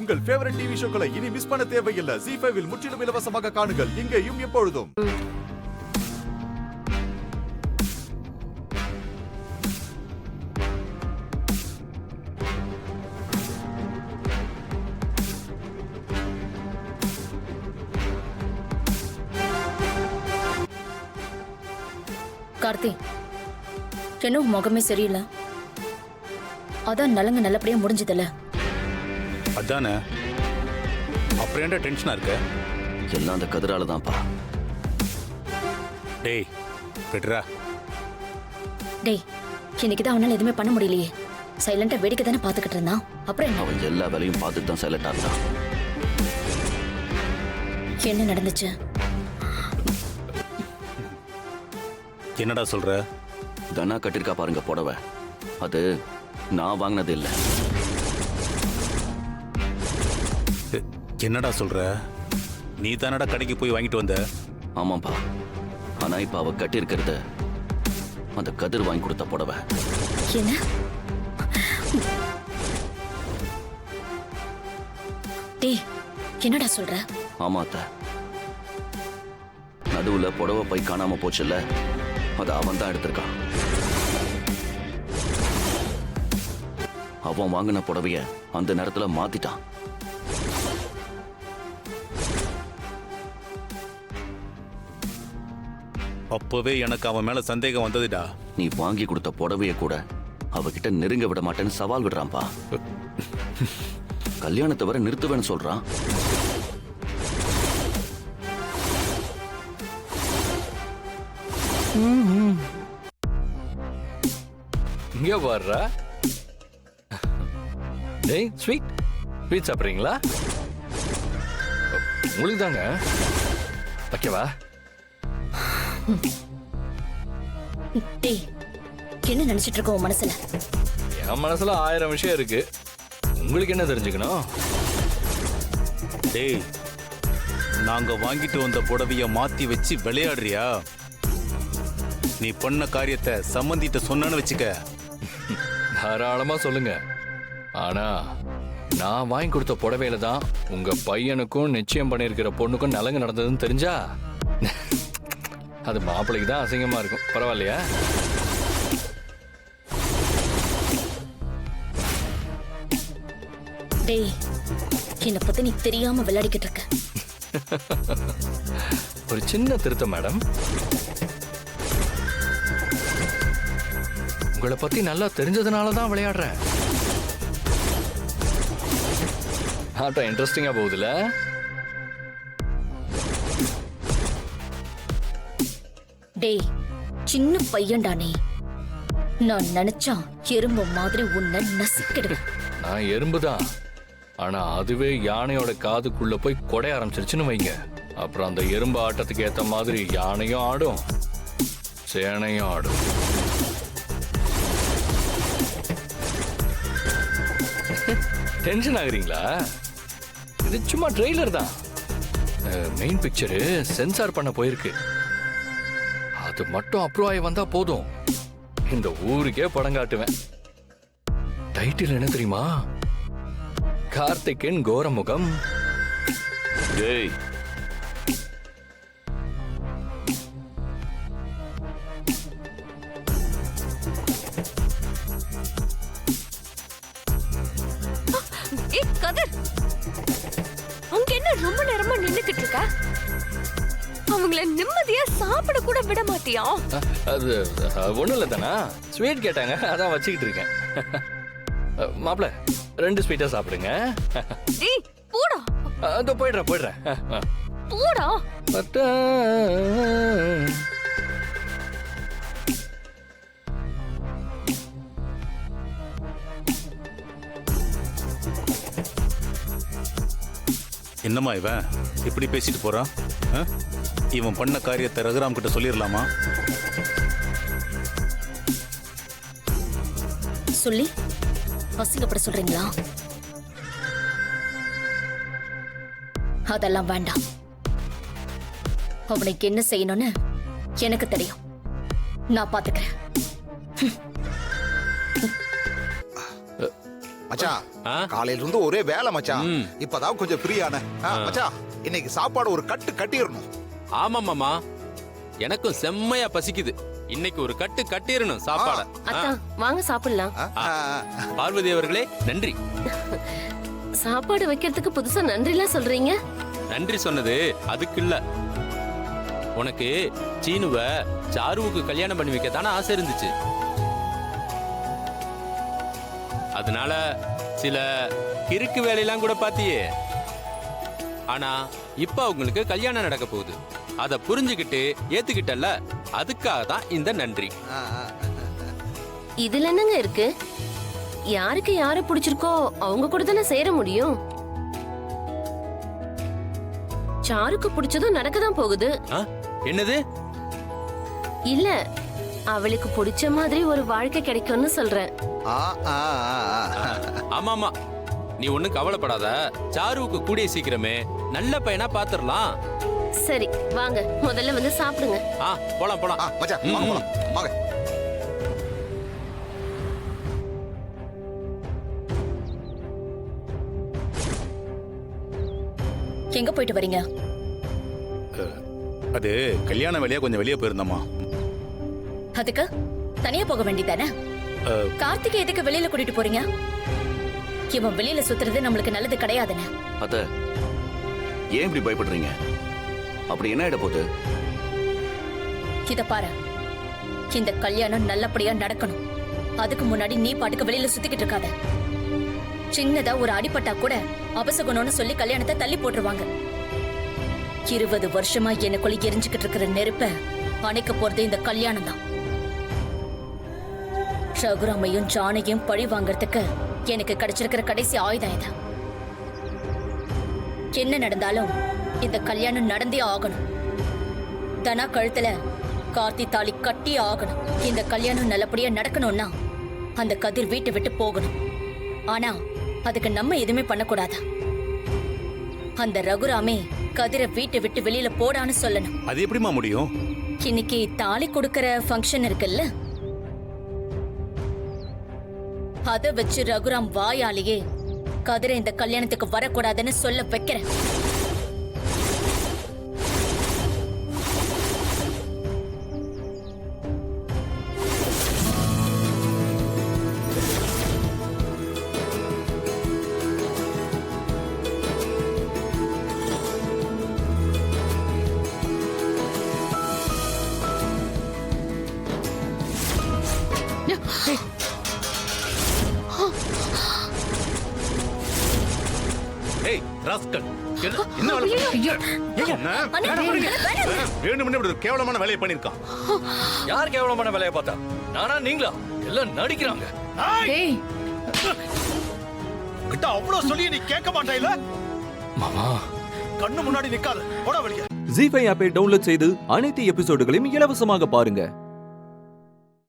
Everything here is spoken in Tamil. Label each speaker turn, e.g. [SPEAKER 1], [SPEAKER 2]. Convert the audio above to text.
[SPEAKER 1] உங்கள் ஃபேவரட் டிவி ஷோக்களை இனி மிஸ் பண்ண தேவையில்லை. ZEE5 இல் முற்றிலும் இலவசமாக காணுங்கள், இங்கேயும் எப்பொழுதும்.
[SPEAKER 2] கார்த்தி, இன்னும் முகமே சரியில்லை. அதான் நலங்க நல்லபடியா முடிஞ்சதில்ல.
[SPEAKER 3] அதானே, அப்புறம் ஏன்டா டென்ஷனா இருக்க?
[SPEAKER 4] எல்லாம் அந்த கதிரால தான்ப்பா.
[SPEAKER 3] டேய் பெட்ரா,
[SPEAKER 2] டேய் இன்னைக்கு தான் அவனால எதுவுமே பண்ண முடியலையே. சைலண்டா வேடிக்கை தானே பாத்துக்கிட்டு இருந்தான். அப்புறம் என்ன?
[SPEAKER 4] அவன் எல்லா வேலையும் பார்த்துட்டு தான் சைலண்டா இருந்தான்.
[SPEAKER 2] என்ன நடந்துச்சு?
[SPEAKER 3] என்னடா சொல்ற?
[SPEAKER 4] தனா கட்டிருக்கா பாருங்க புடவை, அது நான் வாங்கினது இல்லை.
[SPEAKER 3] என்னடா சொல்ற? நீ தானடா கடைக்கு போய் வாங்கிட்டு வந்த?
[SPEAKER 4] ஆமாப்பா, ஆனா இப்ப அவ கட்டிருக்கிறது அந்த கதிர் வாங்கி கொடுத்த புடவை.
[SPEAKER 2] என்ன? டேய் என்னடா சொல்ற?
[SPEAKER 4] ஆமாத்த, நடுவுல புடவை பை காணாம போச்சுல்ல, அது அவன் தான் எடுத்திருக்கான். அவன் வாங்கின புடவைய அந்த நேரத்துல மாத்திட்டான்.
[SPEAKER 3] அப்பவே எனக்கு அவன் மேல சந்தேகம் வந்ததுடா.
[SPEAKER 4] நீ வாங்கி கொடுத்த புடவைய கூட அவகிட்ட நெருங்க விட மாட்டேன்னு சவால் விடுறான்பா. கல்யாணத்தை வர நிறுத்துவேன்னு சொல்றான்.
[SPEAKER 5] இங்க வர்றா. டேய் ஸ்வீட் ஸ்வீட் சாப்பிட்றீங்களா? உங்களுக்கு தாங்க. ஓகேவா?
[SPEAKER 2] டேய் என்ன நினைச்சிட்டு இருக்க உன் மனசுல?
[SPEAKER 5] என் மனசுல 1000 விஷயம் இருக்கு. உங்களுக்கு என்ன தெரிஞ்சுக்கணும்?
[SPEAKER 3] டேய், நாங்க வாங்கிட்டு வந்த புடவைய மாத்தி வச்சு விளையாடுறியா? நீ பண்ண காரியத்தை சம்பந்திட்ட சொன்னு வச்சுக்க.
[SPEAKER 5] தாராளமா சொல்லுங்க. ஆனா நான் வாங்கி கொடுத்த புடவையில தான் உங்க பையனுக்கும் நிச்சயம் பண்ணியிருக்கிற பொண்ணுக்கும் நலங்கு நடந்ததுன்னு தெரிஞ்சா அது மாப்பிள்ளைக்கு தான் அசிங்கமா இருக்கும். பரவாயில்லையா?
[SPEAKER 2] டேய் என்ன பத்தி நீ தெரியாம விளையாடிக்கிட்டு இருக்க.
[SPEAKER 5] ஒரு சின்ன திருத்தம் மேடம். உங்களை பத்தி நல்லா தெரிஞ்சதுனால தான் விளையாடுறேன். ஆட்டம் இன்ட்ரெஸ்டிங்கா போகுதுல?
[SPEAKER 2] டேய் சின்ன பையன்டா நீ. நான் நினைச்சா எறும்பு மாதிரி உன்னை நசுக்கிடுவேன்.
[SPEAKER 5] நான் எறும்புதான், ஆனா அதுவே யானையோட காதுக்குள்ள போய் கொடைய ஆரம்பிச்சிருச்சுன்னு வைங்க, அப்புறம் அந்த எறும்பு ஆட்டத்துக்கு ஏத்த மாதிரி யானையும் ஆடும் சேனையும் ஆடும். டென்ஷன் ஆகுறீங்களா? இது சும்மா ட்ரெய்லர் தான். மெயின் பிக்சரு சென்சார் பண்ண போயிருக்கு. அது மட்டும் அப்ரூவ் ஆகி வந்தா போதும், இந்த ஊருக்கே படம் காட்டுவேன். டைட்டில் என்ன தெரியுமா? கார்த்திக்கின் கோரமுகம்.
[SPEAKER 4] டேய்,
[SPEAKER 6] கதிர், உங்க என்ன ரொம்ப நேரமா நின்னுக்கிட்டு இருக்க? அவங்கள நிம்மதியா சாப்பிட கூட விட மாட்டியா?
[SPEAKER 5] அது ஒண்ணும் இல்ல தானா, ஸ்வீட் கேட்டாங்க அதான் வச்சுக்கிட்டு இருக்கேன். மாப்பிள 2 ஸ்வீட்டா சாப்பிடுங்க.
[SPEAKER 6] டேய் போடா.
[SPEAKER 5] அதோ போயிடுறேன் போயிடுறேன்.
[SPEAKER 6] போடா.
[SPEAKER 3] என்னம்மா இவன் இப்படி பேசிட்டு போறான்? இவன் பண்ண காரியத்தை ரகுராம் கிட்ட சொல்லிடலாமா?
[SPEAKER 2] சொல்லி அசிங்கப்பட சொல்றீங்களா? அதெல்லாம் வேண்டாம். அவனுக்கு என்ன செய்யணும்னு எனக்கு தெரியும். நான் பாத்துக்கிறேன்.
[SPEAKER 1] மச்சான்
[SPEAKER 7] ஆ?
[SPEAKER 1] காலையில இருந்து ஒரே வேலை மச்சான்.
[SPEAKER 7] ம்.
[SPEAKER 1] இப்பதான் கொஞ்சம் ஃப்ரீயான. மச்சான் இன்னைக்கு சாப்பாடு ஒரு கட்டு கட்டிடணும்.
[SPEAKER 7] ஆமா மாமா, எனக்கும் செம்மையா பசிக்குது. இன்னைக்கு ஒரு கட்டு கட்டிரணும் சாப்பாட.
[SPEAKER 8] அத்தா வாங்க சாப்பிடலாம்.
[SPEAKER 7] பார்வதி அவர்களே நன்றி.
[SPEAKER 8] சாப்பாடு வைக்கிறதுக்கு புதுசா நன்றிலாம் சொல்றீங்க.
[SPEAKER 7] நன்றி சொன்னது அதுக்கு இல்ல. உனக்கு சீனுவ சாருவுக்கு கல்யாணம் பண்ணி வைக்கத்தானே ஆசை இருந்துச்சு. அதனால சில கிறுக்கு வேலையெல்லாம் கூட பாத்தியே. ஆனா இப்ப அவங்களுக்கு கல்யாணம் நடக்க போகுது. அத புரிஞ்சுக்கிட்டு ஏத்துக்கிட்டல, அதுக்காக தான் இந்த நன்றி.
[SPEAKER 8] இதுல என்னங்க இருக்கு? யாருக்கு யாரை பிடிச்சிருக்கோ அவங்க கூட தானே சேர முடியும். சாருக்கு பிடிச்சதும் நடக்கதான் போகுது.
[SPEAKER 7] ஆ? என்னது?
[SPEAKER 8] இல்ல, அவளுக்கு பிடிச்ச மாதிரி ஒரு வாழ்க்கை கிடைக்கும்னு சொல்றேன்.
[SPEAKER 7] ஆமாமா, நீ ஒண்ணும் கவலைப்படாத. சாருவுக்கு கூடிய சீக்கிரமே நல்ல பையனா பாத்துரலாம்.
[SPEAKER 8] சரி வாங்க, முதல்ல வந்து சாப்பிடுங்க.
[SPEAKER 7] போலாம் போலாம்.
[SPEAKER 1] மச்சான் வாங்க போலாம். வாங்க.
[SPEAKER 2] எங்க போயிட்டு வரீங்க?
[SPEAKER 3] அது கல்யாண வேலையா கொஞ்சம் வெளியே போயிருந்தோமா.
[SPEAKER 2] அதுக்கு தனியா போக வேண்டியதானே? கார்த்திகை எதுக்கு வெளியில கூட்டிட்டு போறீங்க? இவன் வெளியில சுத்துறது நம்மளுக்கு நல்லது கிடையாதுன்னு.
[SPEAKER 4] அத்த, ஏன் இப்படி பயப்படுறீங்க? அப்படி என்ன ஆயிட போகுது?
[SPEAKER 2] இத பாரு, இந்த கல்யாணம் நல்லபடியா நடக்கணும். அதுக்கு முன்னாடி நீ பாட்டுக்கு வெளியில சுத்திக்கிட்டு இருக்காத. சின்னதா ஒரு அடிபட்டா கூட அபசகுணம்னு சொல்லி கல்யாணத்தை தள்ளி போட்டுருவாங்க. 20 வருஷமா எனக்குள்ள எரிஞ்சுக்கிட்டு இருக்கிற நெருப்ப அணைக்க போறது இந்த கல்யாணம் தான். ரகுராமையும் ஜானையும் பழி வாங்கறதுக்கு எனக்கு கிடைச்சிருக்கிற கடைசி ஆயுதம் இது. என்ன நடந்தாலும் இந்த கல்யாணம் நடந்தே ஆகணும். தனா கழுத்துல கார்த்தி தாலி கட்டி ஆகணும். இந்த கல்யாணம் நல்லபடியா நடக்கணும்னா அந்த கதிர் வீட்டை விட்டு போகணும். ஆனா அதுக்கு நம்ம எதுவுமே பண்ணக்கூடாது. அந்த ரகுராமே கதிரை வீட்டை விட்டு வெளியில போடான்னு சொல்லணும்.
[SPEAKER 3] அது எப்படிமா முடியும்?
[SPEAKER 2] இன்னைக்கு தாலி கொடுக்கற ஃபங்க்ஷன் இருக்குல்ல, அத வச்சு ரகுராம் வாயாலேயே கதிரை இந்த கல்யாணத்துக்கு வரக்கூடாதுன்னு சொல்ல வைக்கிறேன்.
[SPEAKER 3] ஏய் ராஸ்கல், என்ன வேலை வேணும்னு இப்படி ஒரு கேவலமான வேலையை பண்ணிருக்கான்.
[SPEAKER 5] யார் கேவலமான வேலையை பார்த்தா? நானா நீங்களா? எல்லாம் நடிக்கிறாங்க.
[SPEAKER 1] கிட்ட அவ்வளவு சொல்லி நீ கேட்க மாட்டாயில?
[SPEAKER 5] மாமா,
[SPEAKER 1] கண்ணு முன்னாடி நிக்காத. போடா வெளிய.
[SPEAKER 9] ஜீ5 ஆப்பை டவுன்லோட் செய்து அனைத்து எபிசோடுகளையும் இலவசமாக பாருங்க.